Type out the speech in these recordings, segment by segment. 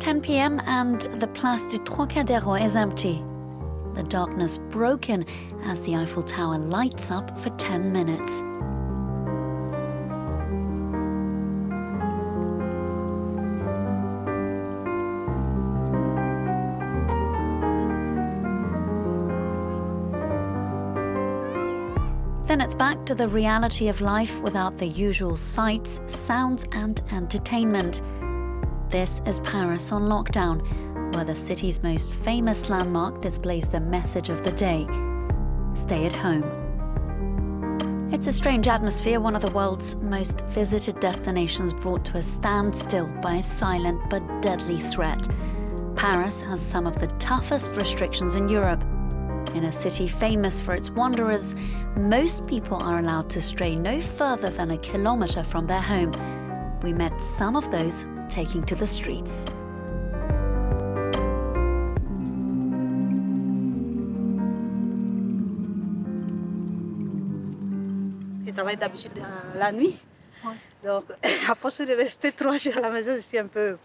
10 p.m. and the Place du Trocadero is empty. The darkness broken as the Eiffel Tower lights up for 10 minutes. Then it's back to the reality of life without the usual sights, sounds, and entertainment. This is Paris on lockdown, where the city's most famous landmark displays the message of the day: stay at home. It's a strange atmosphere, one of the world's most visited destinations brought to a standstill by a silent but deadly threat. Paris has some of the toughest restrictions in Europe. In a city famous for its wanderers, most people are allowed to stray no further than a kilometre from their home. We met some of those taking to the streets. Je travaille d'habitude la nuit, donc à force de rester 3 jours à la maison, je suis un peu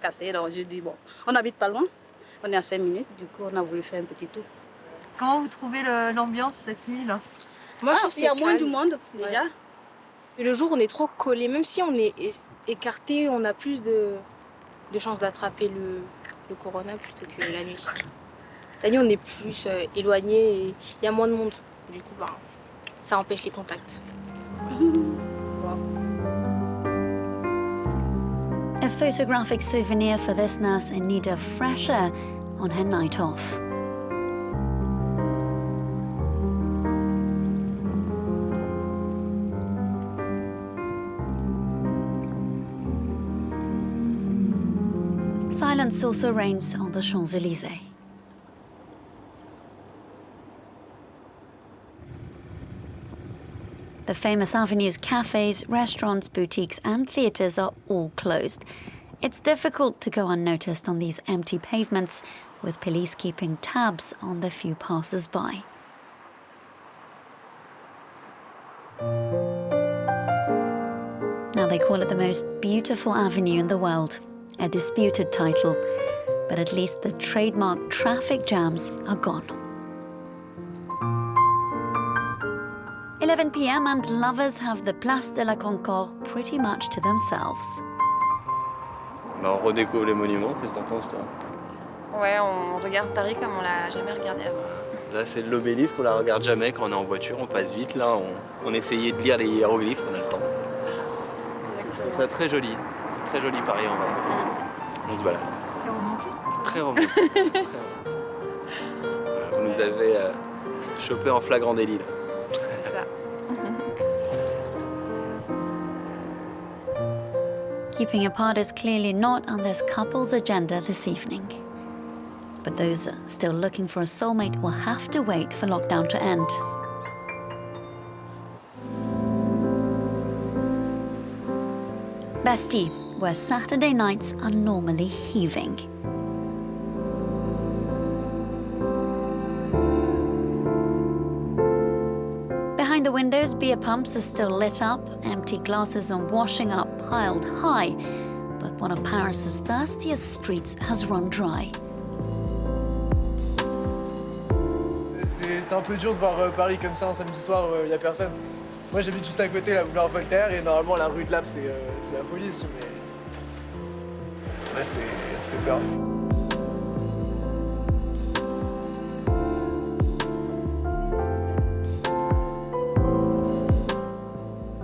cassée. Donc je dis bon, on n'habite pas loin. On est à 5 minutes, du coup on a voulu faire un petit tour. Comment vous trouvez l'ambiance cette nuit-là? Moi je trouve qu'il y a moins du monde déjà. Et le jour on est trop collés, même si on est écarté, on a plus de chances d'attraper le corona plutôt que la nuit. La nuit on est plus éloigné et il y a moins de monde. Du coup ça empêche les contacts. A photographic souvenir for this nurse in need of fresh air on her night off. Silence also reigns on the Champs-Élysées. The famous avenue's cafes, restaurants, boutiques, and theatres are all closed. It's difficult to go unnoticed on these empty pavements, with police keeping tabs on the few passers-by. Now they call it the most beautiful avenue in the world, a disputed title, but at least the trademark traffic jams are gone. 11 p.m. and lovers have the Place de la Concorde pretty much to themselves. On redécouvre les monuments, qu'est-ce que t'en penses toi? Ouais, on regarde Paris comme on l'a jamais regardé avant. Là c'est l'obélisque, on la regarde jamais quand on est en voiture, on passe vite. Là on essayait de lire les hiéroglyphes, on a le temps. Je trouve ça très joli, c'est très joli Paris en vrai. On se balade. C'est romantique. Très romantique. Très romantique. Vous nous avez chopé en flagrant délit là. C'est ça. Keeping apart is clearly not on this couple's agenda this evening. But those still looking for a soulmate will have to wait for lockdown to end. Bastille, where Saturday nights are normally heaving. Behind the windows, beer pumps are still lit up, empty glasses and washing up piled high. But one of Paris's thirstiest streets has run dry. C'est un peu dur de voir Paris comme ça un samedi soir, il n'y a personne. Moi j'habite juste à côté, la boulevard Voltaire, et normalement la rue de Lappe c'est la folie ici, mais ouais, ça fait peur.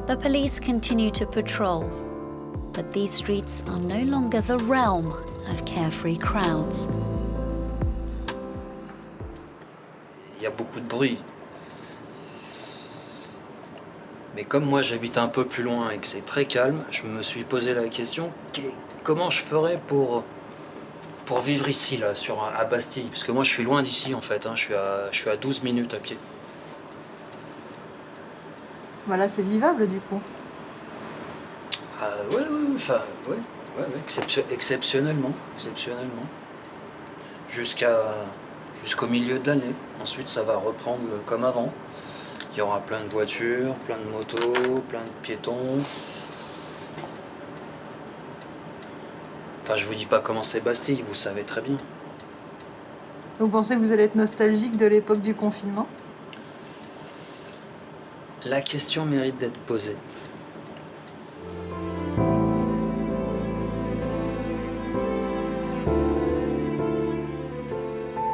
The police continue to patrol, but these streets are no longer the realm of carefree crowds. Il y a beaucoup de bruit. Mais comme moi j'habite un peu plus loin et que c'est très calme, je me suis posé la question, comment je ferais pour vivre ici, là, à Bastille? Parce que moi je suis loin d'ici en fait, hein, je suis à 12 minutes à pied. Voilà, c'est vivable du coup. Exceptionnellement. Jusqu'au milieu de l'année. Ensuite, ça va reprendre comme avant. Il y aura plein de voitures, plein de motos, plein de piétons. Enfin, je vous dis pas comment c'est Bastille, vous savez très bien. Vous pensez que vous allez être nostalgique de l'époque du confinement? La question mérite d'être posée.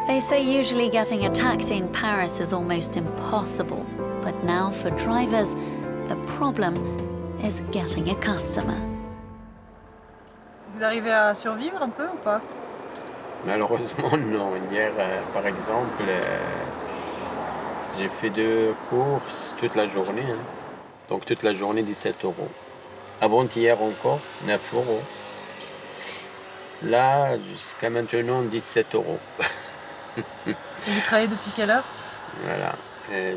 They say usually getting a taxi in Paris is almost impossible, but now for drivers, the problem is getting a customer. Vous arrivez à survivre un peu ou pas? Malheureusement, non. Hier, par exemple, j'ai fait 2 courses toute la journée. Hein. Donc toute la journée, 17 €. Avant-hier encore, 9 €. Là, jusqu'à maintenant, 17 €. Et vous travaillez depuis quelle heure? Voilà.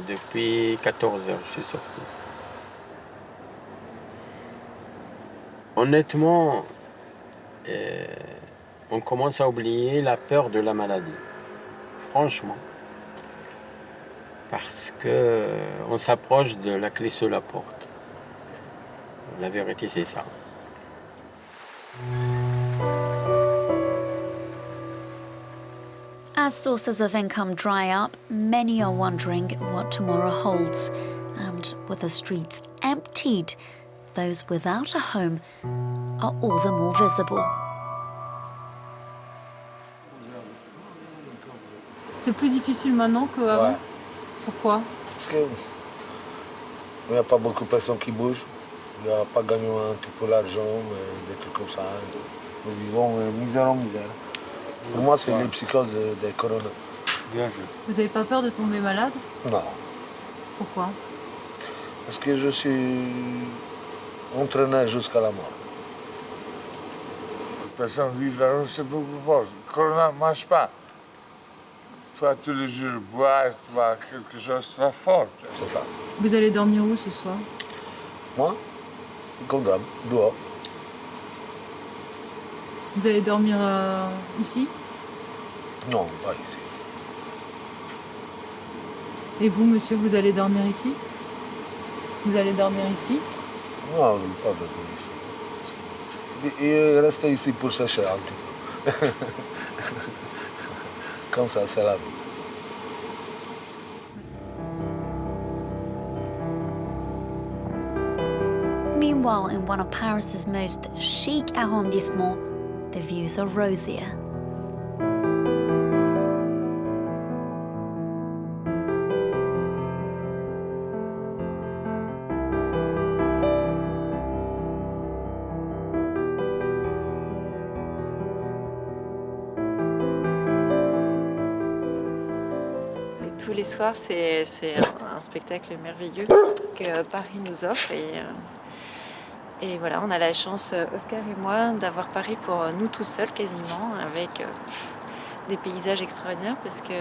Depuis 14 h, je suis sorti. Honnêtement, on commence à oublier la peur de la maladie. Franchement. Parce que on s'approche de la clé sous la porte. La vérité, c'est ça. As sources of income dry up, many are wondering what tomorrow holds. And with the streets emptied, those without a home are all the more visible. C'est plus difficile maintenant qu'avant? Ouais. Pourquoi? Parce que il n'y a pas beaucoup de personnes qui bougent. Il n'y a pas gagné un petit peu l'argent, des trucs comme ça. Nous vivons misère en misère. Pour moi, c'est les psychoses des corona. Vous n'avez pas peur de tomber malade? Non. Pourquoi? Parce que je suis entraîné jusqu'à la mort. Les personnes vivent la rue, c'est beaucoup fort. Le corona ne marche pas. Tu vas tous les jours boire, tu vas quelque chose de très fort. C'est ça. Vous allez dormir où ce soir? Moi, comme d'hab, dehors. Vous allez dormir ici? Non, pas ici. Et vous, monsieur, vous allez dormir ici? Vous allez dormir ici? Non, il ne pas dormir ici. Il reste ici pour sécher un petit peu. Comme ça, c'est la vie. Meanwhile, in one of Paris's most chic arrondissements, the views are rosier. Tous les soirs, c'est un spectacle merveilleux que Paris nous offre. Et voilà, on a la chance, Oscar et moi, d'avoir Paris pour nous tout seuls quasiment, avec des paysages extraordinaires, parce que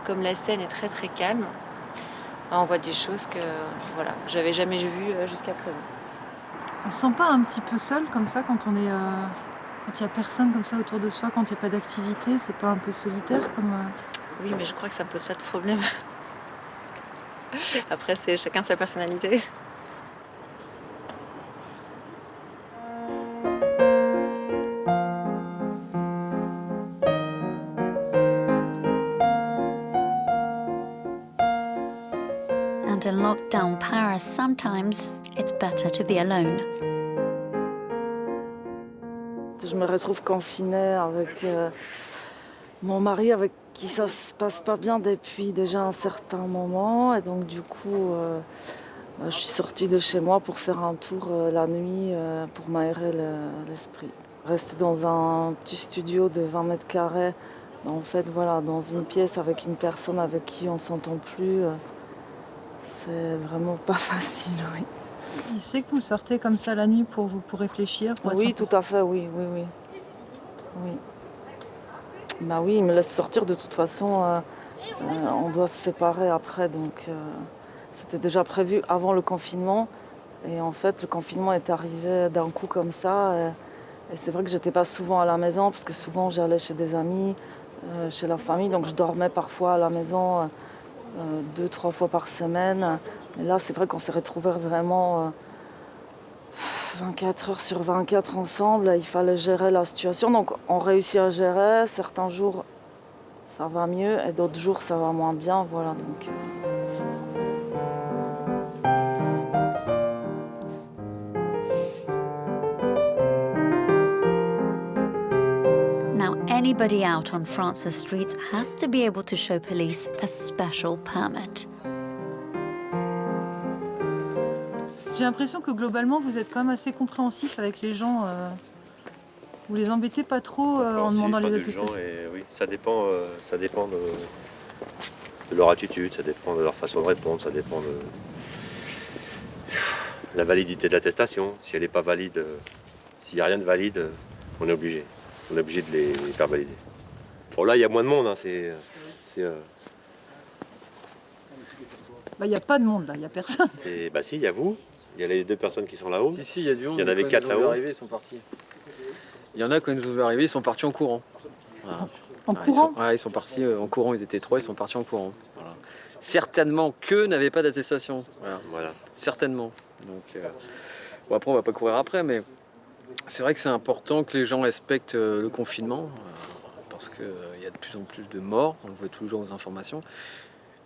comme la Seine est très très calme, on voit des choses que voilà, j'avais jamais vues jusqu'à présent. On se sent pas un petit peu seul comme ça quand on est, quand il y a personne comme ça autour de soi, quand il n'y a pas d'activité, c'est pas un peu solitaire comme Oui, mais je crois que ça me pose pas de problème. Après, c'est chacun sa personnalité. And in lockdown Paris, sometimes it's better to be alone. Je me retrouve confinée avec mon mari, avec qui ça se passe pas bien depuis déjà un certain moment. Et donc du coup, je suis sortie de chez moi pour faire un tour la nuit pour m'aérer l'esprit. Rester dans un petit studio de 20 mètres carrés, en fait, voilà, dans une pièce avec une personne avec qui on s'entend plus, c'est vraiment pas facile, oui. Il sait que vous sortez comme ça la nuit pour réfléchir? Oui, tout à fait, oui. Bah oui, il me laisse sortir de toute façon. On doit se séparer après, donc c'était déjà prévu avant le confinement. Et en fait, le confinement est arrivé d'un coup comme ça. Et c'est vrai que j'étais pas souvent à la maison, parce que souvent j'allais chez des amis, chez la famille, donc je dormais parfois à la maison 2-3 fois par semaine. Et là, c'est vrai qu'on s'est retrouvés vraiment 24 heures sur 24 ensemble, il fallait gérer la situation. Donc on réussit à gérer, certains jours ça va mieux et d'autres jours ça va moins bien. Voilà, donc, Now, anybody out on France's streets has to be able to show police a special permit. J'ai l'impression que globalement, vous êtes quand même assez compréhensif avec les gens. Vous les embêtez pas trop en demandant les attestations. Oui, ça dépend de leur attitude, ça dépend de leur façon de répondre, ça dépend de la validité de l'attestation. Si elle n'est pas valide, s'il n'y a rien de valide, on est obligé. On est obligé de les verbaliser. Bon, là, il y a moins de monde. Il n'y a pas de monde là, il n'y a personne. Bah si, il y a vous. Il y a les 2 personnes qui sont là-haut. Si, il y a du monde. Il y en avait 4 là-haut. Ils sont partis. Il y en a, quand ils nous ont vu arriver, ils sont partis en courant. Voilà. En courant? Ils sont partis en courant, ils étaient 3, ils sont partis en courant. Voilà. Certainement qu'eux n'avaient pas d'attestation. Voilà. Certainement. Donc, après, on va pas courir après, mais c'est vrai que c'est important que les gens respectent le confinement, parce qu'il y a de plus en plus de morts, on le voit tous les jours aux informations.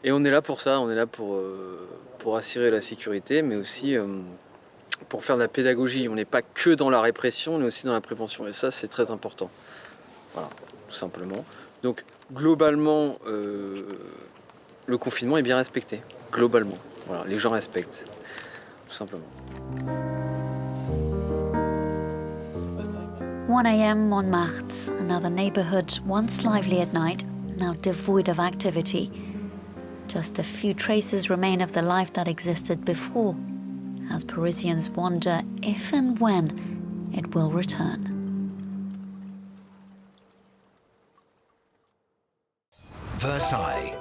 Et on est là pour ça, on est là pour assurer la sécurité, mais aussi pour faire de la pédagogie. On n'est pas que dans la répression, on est aussi dans la prévention. Et ça, c'est très important. Voilà, tout simplement. Donc, globalement, le confinement est bien respecté. Globalement. Voilà, les gens respectent. Tout simplement. 1 a.m. Montmartre, another neighborhood once lively at night, now devoid of activity. Just a few traces remain of the life that existed before, as Parisians wonder if and when it will return. Versailles.